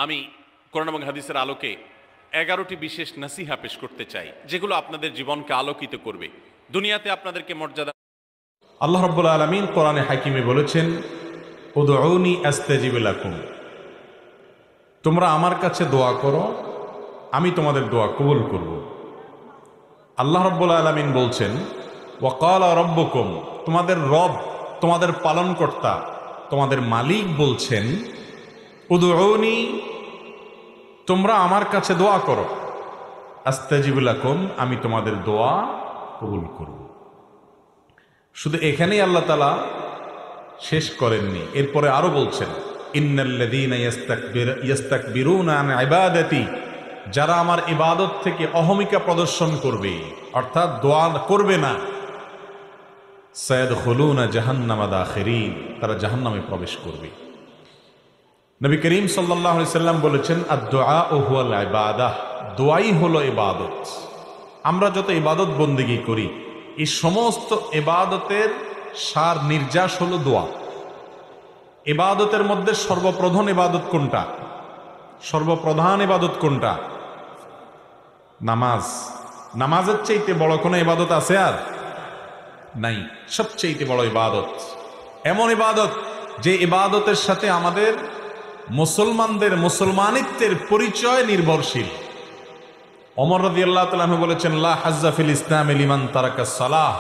আমি কোরআন এবং হাদিসের আলোকে 11টি বিশেষ নসিহা পেশ করতে চাই, যেগুলো আপনাদের জীবনকে আলোকিত করবে, দুনিয়াতে আপনাদেরকে মর্যাদা। আল্লাহ রাব্বুল আলামিন কোরআনে হাকিমে বলেছেন, উদউনি আস্তাজিব লাকুম, তোমরা আমার কাছে দোয়া করো, আমি তোমাদের দোয়া কবুল করব। আল্লাহ রাব্বুল আলামিন বলছেন, ওয়াকালা রাব্বুকুম, তোমাদের রব, তোমাদের পালনকর্তা, তোমাদের মালিক বলছেন, উদউনি, তোমরা আমার কাছে দোয়া করো, আস্তাজিব লাকুম, আমি তোমাদের দোয়া কবুল করব। শুধু এখানেই আল্লাহ তাআলা শেষ করেননি, এরপরে আরো বলছেন, ইন্নাল্লাযীনা ইস্তাকবিরুনা আন ইবাদাতি, যারা আমার ইবাদত থেকে অহমিকা প্রদর্শন করবে, অর্থাৎ দোয়া করবে না, সায়াদখুলুনা জাহান্নামা দাখিরিন, তারা জাহান্নামে প্রবেশ করবে। নবী করিম সাল্লাল্লাহু আলাইহি সাল্লাম বলেছেন, আদ-দুআউ হুয়াল ইবাদাহ, দোয়াই হলো ইবাদত। আমরা যত ইবাদত বন্দেগী করি, এই সমস্ত ইবাদতের সার নির্যাস হলো দোয়া। ইবাদতের মধ্যে সর্বপ্রধান ইবাদত কোনটা? সর্বপ্রধান ইবাদত কোনটা? নামাজ। নামাজের চাইতে বড় কোনো ইবাদত আছে আর নাই। সবচেয়ে বড় ইবাদত, এমন ইবাদত যে ইবাদতের সাথে আমাদের মুসলমানদের মুসলমানিত্বের পরিচয় নির্ভরশীল। ওমর রাদিয়াল্লাহু তাআলা আনহু বলেছেন, লা হাজ্জা ফিল ইসলামি লিমান তারাকা সালাহ,